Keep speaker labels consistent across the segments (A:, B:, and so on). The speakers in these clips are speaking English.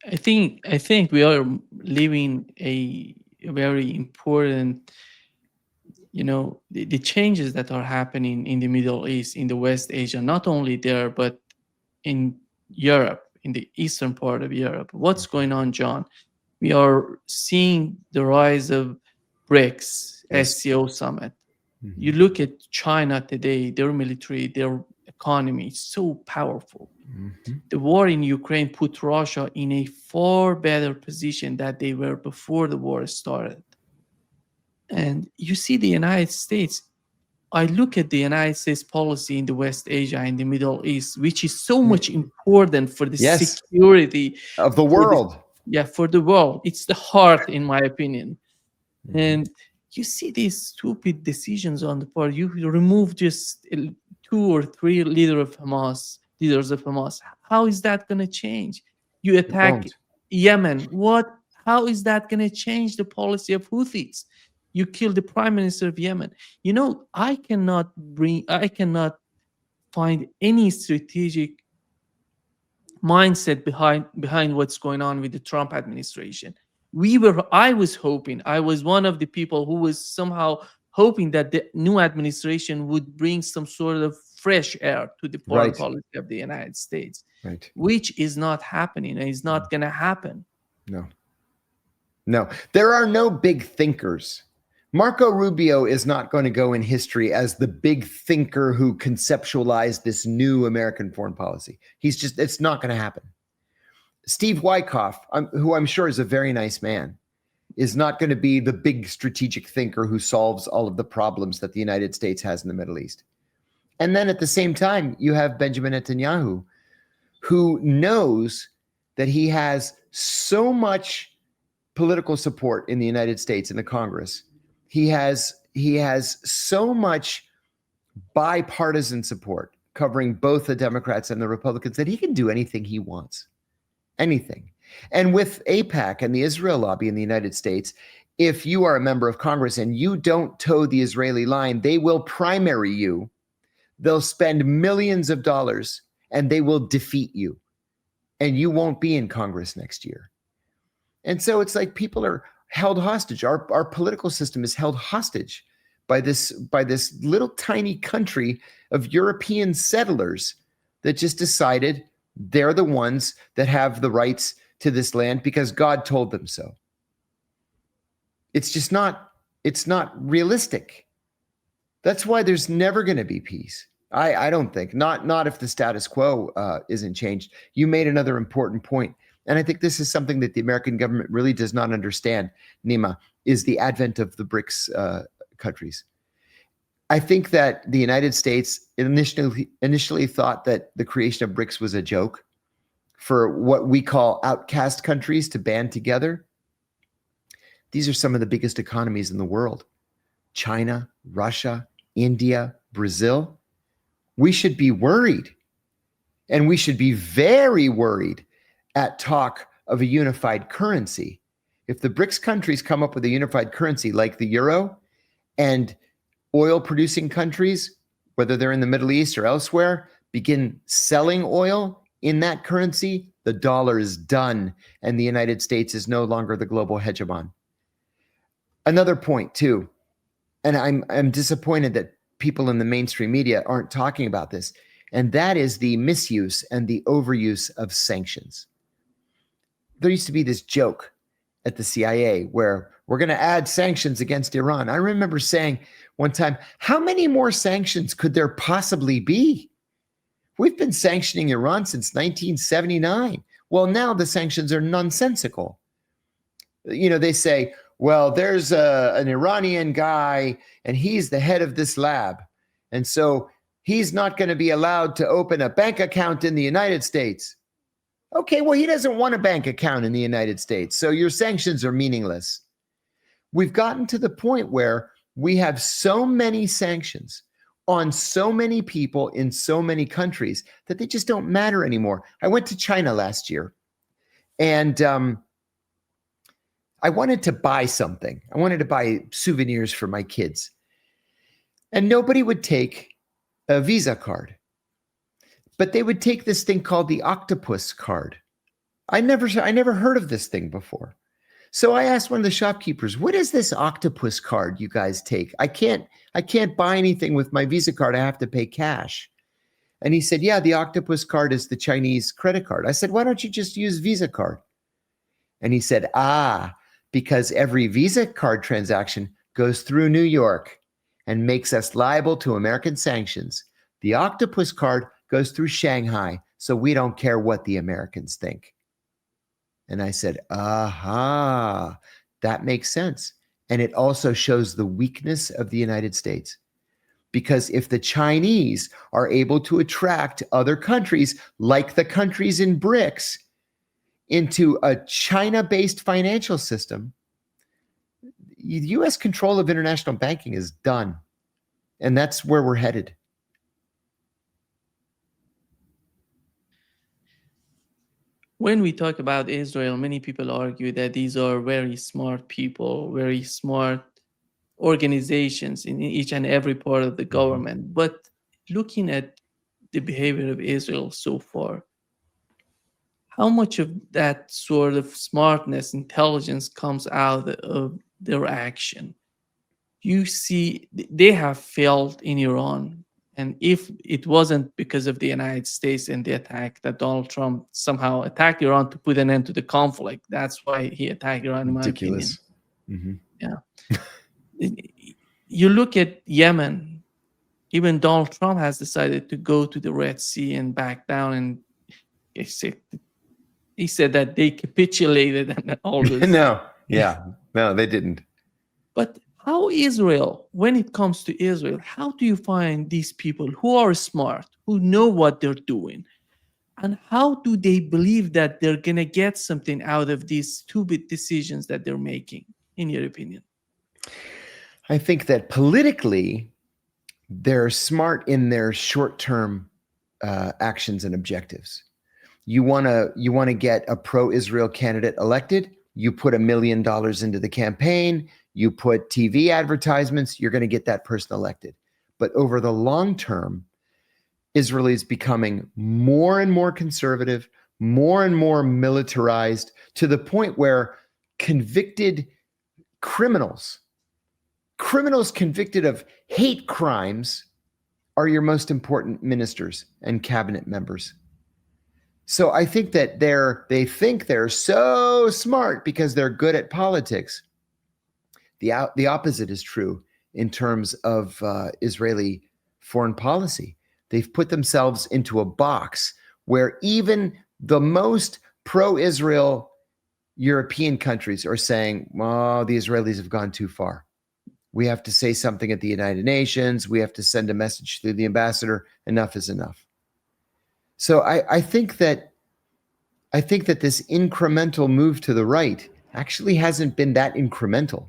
A: I think we are living a very important, the changes that are happening in the Middle East, in the West Asia, not only there, but in Europe, in the eastern part of Europe. What's going on, John? We are seeing the rise of BRICS,
B: Yes.
A: SCO summit. You
B: Mhm.
A: look at China today, their military, their economy is so powerful.
B: Mhm.
A: The war in Ukraine put Russia in a far better position than they were before the war started. And you see the United States. I look at the United States policy in the West Asia and the Middle East, which is so much important for the
B: Yes,
A: security
B: of the
A: for the
B: world.
A: for the world. It's the heart, in my opinion.
B: Mhm.
A: And you see these stupid decisions on the part. You remove just two or three leaders of Hamas. How is that going to change? You
B: It
A: attack
B: won't.
A: Yemen. What? How is that going to change the policy of Houthis? You kill the prime minister of Yemen. I cannot find any strategic mindset behind what's going on with the Trump administration. I was hoping, I was one of the people who was somehow hoping that the new administration would bring some sort of fresh air to the foreign
B: Right.
A: policy of the United States,
B: Right.
A: which is not happening and is not going to happen.
B: No. No. There are no big thinkers. Marco Rubio is not going to go in history as the big thinker who conceptualized this new American foreign policy. It's not going to happen. Steve Wyckoff, who I'm sure is a very nice man, is not going to be the big strategic thinker who solves all of the problems that the United States has in the Middle East. And then at the same time, you have Benjamin Netanyahu, who knows that he has so much political support in the United States in the Congress. He has so much bipartisan support covering both the Democrats and the Republicans that he can do anything he wants. Anything. And with AIPAC and the Israel lobby in the United States, if you are a member of Congress and you don't toe the Israeli line, they will primary you. They'll spend millions of dollars and they will defeat you. And you won't be in Congress next year. And so it's like people are held hostage. Our political system is held hostage by this little tiny country of European settlers that just decided they're the ones that have the rights to this land because God told them so. It's not realistic. That's why there's never going to be peace. I don't think. Not if the status quo isn't changed. You made another important point. And I think this is something that the American government really does not understand, Nima, is the advent of the BRICS countries. I think that the United States initially thought that the creation of BRICS was a joke for what we call outcast countries to band together. These are some of the biggest economies in the world. China, Russia, India, Brazil. We should be worried. And we should be very worried at talk of a unified currency. If the BRICS countries come up with a unified currency like the euro, and oil producing countries, whether they're in the Middle East or elsewhere, begin selling oil in that currency, the dollar is done and the United States is no longer the global hegemon. Another point too, and I'm disappointed that people in the mainstream media aren't talking about this, and that is the misuse and the overuse of sanctions. There used to be this joke at the CIA where we're going to add sanctions against Iran. I remember saying one time, how many more sanctions could there possibly be? We've been sanctioning Iran since 1979. Well, now the sanctions are nonsensical. They say, well, there's an Iranian guy and he's the head of this lab. And so he's not going to be allowed to open a bank account in the United States. Okay, well, he doesn't want a bank account in the United States, so your sanctions are meaningless. We've gotten to the point where we have so many sanctions on so many people in so many countries that they just don't matter anymore. I went to China last year, and I wanted to buy something. I wanted to buy souvenirs for my kids. And nobody would take a Visa card, but they would take this thing called the octopus card. I never heard of this thing before. So I asked one of the shopkeepers, what is this octopus card you guys take? I can't buy anything with my Visa card. I have to pay cash. And he said, yeah, the octopus card is the Chinese credit card. I said, why don't you just use Visa card? And he said, because every Visa card transaction goes through New York and makes us liable to American sanctions. The octopus card goes through Shanghai, so we don't care what the Americans think. And I said, aha, that makes sense. And it also shows the weakness of the United States. Because if the Chinese are able to attract other countries, like the countries in BRICS, into a China-based financial system, U.S. control of international banking is done. And that's where we're headed.
A: When we talk about Israel, many people argue that these are very smart people, very smart organizations in each and every part of the government. But looking at the behavior of Israel so far, how much of that sort of smartness, intelligence comes out of their action? You see, they have failed in Iran. And if it wasn't because of the United States and the attack that Donald Trump somehow attacked Iran to put an end to the conflict, that's why he attacked Iran, in my opinion. Yeah. You look at Yemen, even Donald Trump has decided to go to the Red Sea and back down. And he said that they capitulated and all this.
B: No, they didn't.
A: But how Israel, when it comes to Israel, how do you find these people who are smart, who know what they're doing? And how do they believe that they're going to get something out of these stupid decisions that they're making, in your opinion?
B: I think that politically, they're smart in their short-term actions and objectives. You want to get a pro-Israel candidate elected, you put $1 million into the campaign, you put TV advertisements, you're going to get that person elected. But over the long term, Israel is becoming more and more conservative, more and more militarized, to the point where convicted criminals convicted of hate crimes are your most important ministers and cabinet members. So I think that they think they're so smart because they're good at politics. The opposite is true in terms of Israeli foreign policy. They've put themselves into a box where even the most pro-Israel European countries are saying, oh, the Israelis have gone too far. We have to say something at the United Nations. We have to send a message through the ambassador. Enough is enough. So I think that this incremental move to the right actually hasn't been that incremental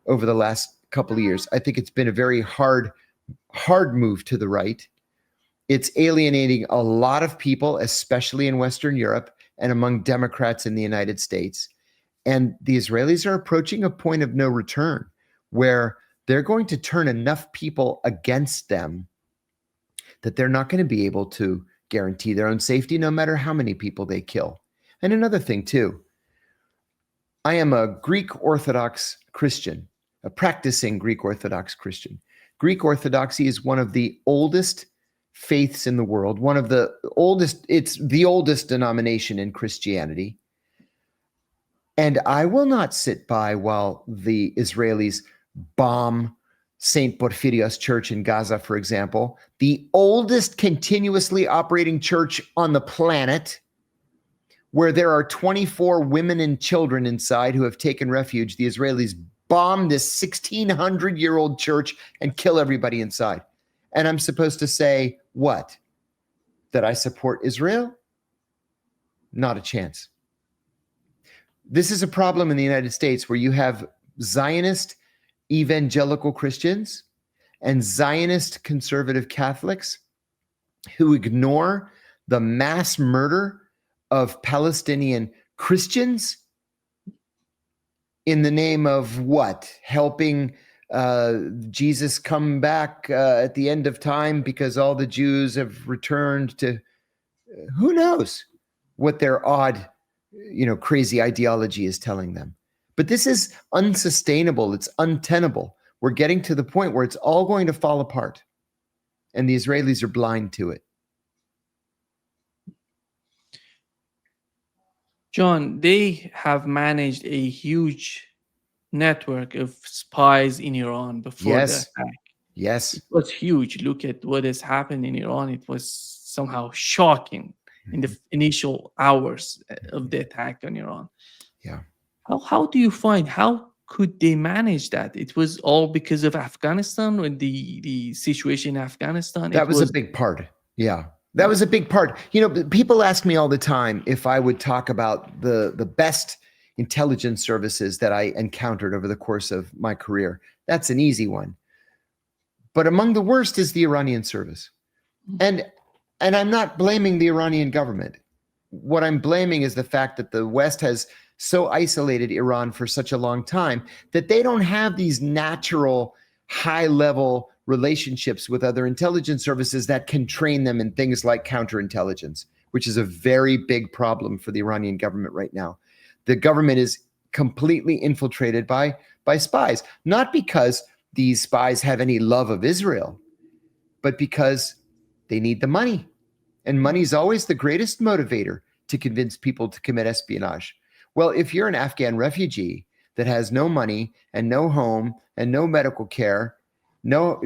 B: over the last couple of years. I think it's been a very hard move to the right. It's alienating a lot of people, especially in Western Europe and among Democrats in the United States. And the Israelis are approaching a point of no return where they're going to turn enough people against them that they're not going to be able to guarantee their own safety, no matter how many people they kill. And another thing too, I am a Greek Orthodox Christian, a practicing Greek Orthodox Christian. Greek Orthodoxy is one of the oldest faiths in the world, one of the oldest, it's the oldest denomination in Christianity. And I will not sit by while the Israelis bomb St. Porphyrios Church in Gaza, for example, the oldest continuously operating church on the planet, where there are 24 women and children inside who have taken refuge. The Israelis bomb this 1,600-year-old church and kill everybody inside. And I'm supposed to say what? That I support Israel? Not a chance. This is a problem in the United States where you have Zionist evangelical Christians and Zionist conservative Catholics who ignore the mass murder of Palestinian Christians in the name of what? Helping Jesus come back at the end of time because all the Jews have returned to, who knows what their odd crazy ideology is telling them. But this is unsustainable. It's untenable. We're getting to the point where it's all going to fall apart. And the Israelis are blind to it.
A: John, they have managed a huge network of spies in Iran before the
B: Yes.
A: attack.
B: Yes.
A: It was huge. Look at what has happened in Iran. It was somehow shocking in the initial hours of the attack on Iran.
B: Yeah.
A: How do you find, how could they manage that? It was all because of Afghanistan, when the situation in Afghanistan.
B: That
A: It
B: was a
A: was,
B: big part. Yeah. That was a big part. People ask me all the time if I would talk about the best intelligence services that I encountered over the course of my career. That's an easy one. But among the worst is the Iranian service. And I'm not blaming the Iranian government. What I'm blaming is the fact that the West has so isolated Iran for such a long time that they don't have these natural high-level relationships with other intelligence services that can train them in things like counterintelligence, which is a very big problem for the Iranian government right now. The government is completely infiltrated by spies, not because these spies have any love of Israel, but because they need the money. And money is always the greatest motivator to convince people to commit espionage. Well, if you're an Afghan refugee that has no money and no home and no medical care, no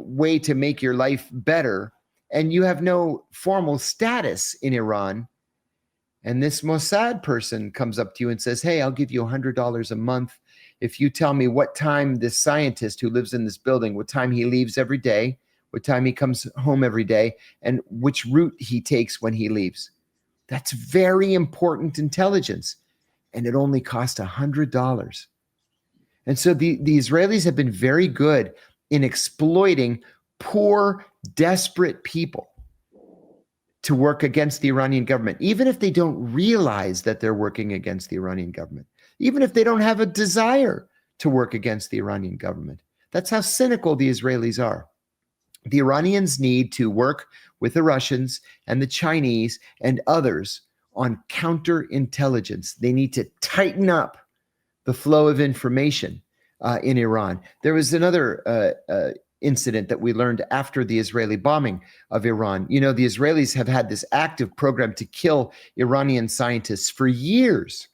B: way to make your life better, and you have no formal status in Iran, and this Mossad person comes up to you and says, hey, I'll give you $100 a month if you tell me what time this scientist who lives in this building, what time he leaves every day, what time he comes home every day, and which route he takes when he leaves. That's very important intelligence. And it only cost $100. And so the Israelis have been very good in exploiting poor, desperate people to work against the Iranian government, even if they don't realize that they're working against the Iranian government, even if they don't have a desire to work against the Iranian government. That's how cynical the Israelis are. The Iranians need to work with the Russians and the Chinese and others on counterintelligence. They need to tighten up the flow of information in Iran. There was another incident that we learned after the Israeli bombing of Iran. The Israelis have had this active program to kill Iranian scientists for years.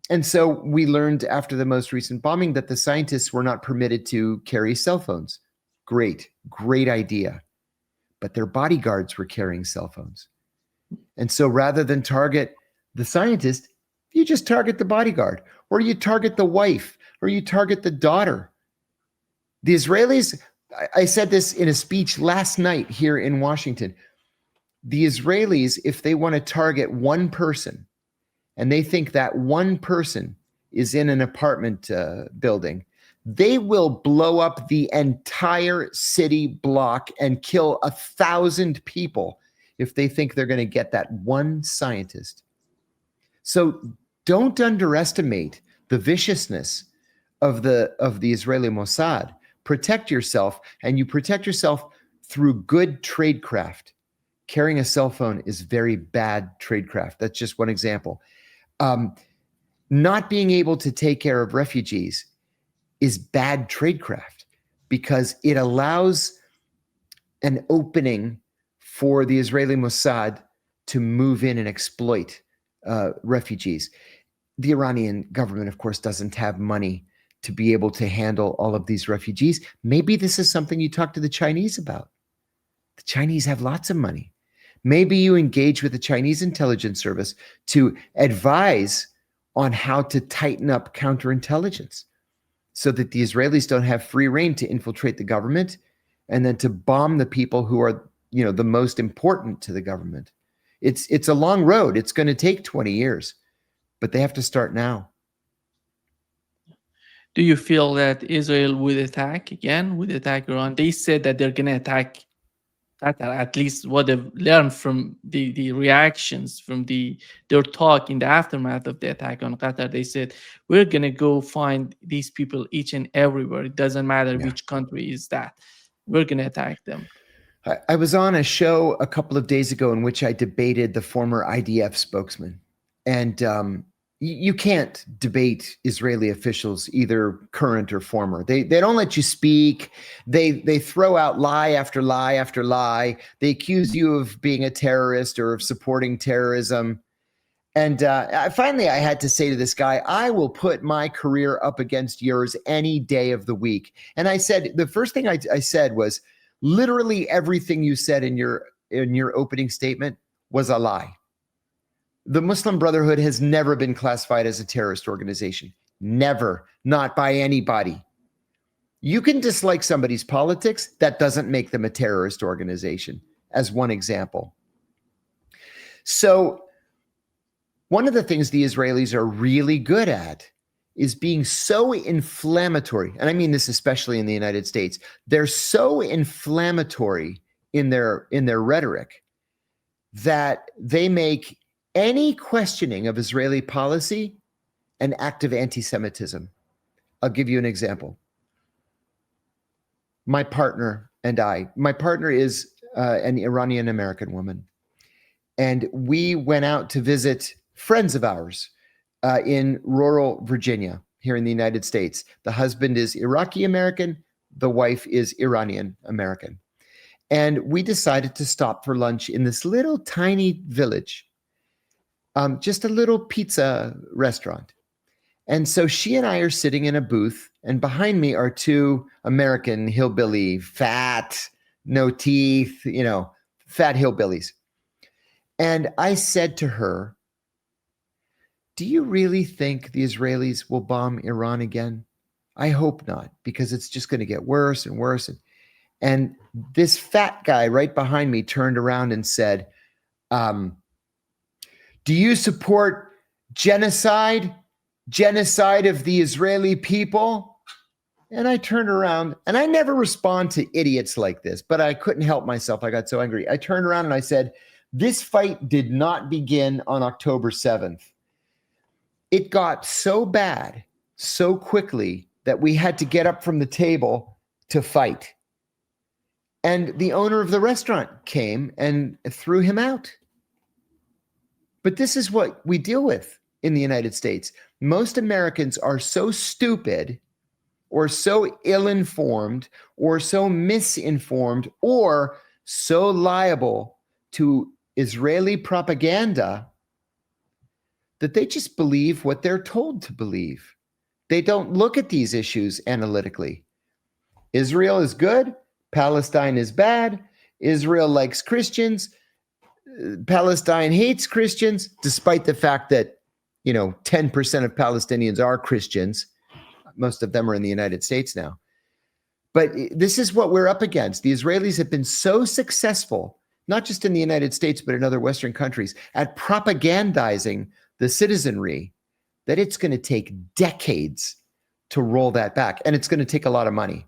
B: And so we learned after the most recent bombing that the scientists were not permitted to carry cell phones. Great idea. But their bodyguards were carrying cell phones. And so rather than target the scientist, you just target the bodyguard, or you target the wife, or you target the daughter. The Israelis, I said this in a speech last night here in Washington. The Israelis, if they want to target one person, and they think that one person is in an apartment building, they will blow up the entire city block and kill 1,000 people if they think they're going to get that one scientist. So don't underestimate the viciousness of the Israeli Mossad. Protect yourself, and you protect yourself through good tradecraft. Carrying a cell phone is very bad tradecraft. That's just one example. Not being able to take care of refugees is bad tradecraft because it allows an opening for the Israeli Mossad to move in and exploit refugees. The Iranian government, of course, doesn't have money to be able to handle all of these refugees. Maybe this is something you talk to the Chinese about. The Chinese have lots of money. Maybe you engage with the Chinese intelligence service to advise on how to tighten up counterintelligence so that the Israelis don't have free rein to infiltrate the government and then to bomb the people who are, the most important to the government. It's a long road. It's going to take 20 years, but they have to start now.
A: Do you feel that Israel would attack Iran? They said that they're going to attack Qatar, at least what they've learned from the reactions from their talk in the aftermath of the attack on Qatar. They said, we're going to go find these people each and everywhere. It doesn't matter which country is that. We're going to attack them.
B: I was on a show a couple of days ago in which I debated the former IDF spokesman. And you can't debate Israeli officials, either current or former. They don't let you speak. They throw out lie after lie after lie. They accuse you of being a terrorist or of supporting terrorism. And finally, I had to say to this guy, I will put my career up against yours any day of the week. And I said, the first thing I said was, literally everything you said in your opening statement was a lie. The Muslim Brotherhood has never been classified as a terrorist organization. Never. Not by anybody. You can dislike somebody's politics. That doesn't make them a terrorist organization, as one example. So one of the things the Israelis are really good at is being so inflammatory. And I mean this especially in the United States. They're so inflammatory in their rhetoric that they make any questioning of Israeli policy an act of anti-Semitism. I'll give you an example. My partner is an Iranian American woman. And we went out to visit friends of ours in rural Virginia here in the United States. The husband is Iraqi American. The wife is Iranian American. And we decided to stop for lunch in this little tiny village, just a little pizza restaurant. And so she and I are sitting in a booth, and behind me are two American hillbilly, fat, no teeth, fat hillbillies. And I said to her, do you really think the Israelis will bomb Iran again? I hope not, because it's just going to get worse and worse. And this fat guy right behind me turned around and said, do you support genocide? Genocide of the Israeli people? And I turned around, and I never respond to idiots like this, but I couldn't help myself. I got so angry. I turned around and I said, this fight did not begin on October 7th. It got so bad so quickly that we had to get up from the table to fight. And the owner of the restaurant came and threw him out. But this is what we deal with in the United States. Most Americans are so stupid or so ill-informed or so misinformed or so liable to Israeli propaganda that they just believe what they're told to believe. They don't look at these issues analytically. Israel is good. Palestine is bad. Israel likes Christians. Palestine hates Christians, despite the fact that, 10% of Palestinians are Christians. Most of them are in the United States now. But this is what we're up against. The Israelis have been so successful, not just in the United States, but in other Western countries, at propagandizing the citizenry, that it's going to take decades to roll that back. And it's going to take a lot of money.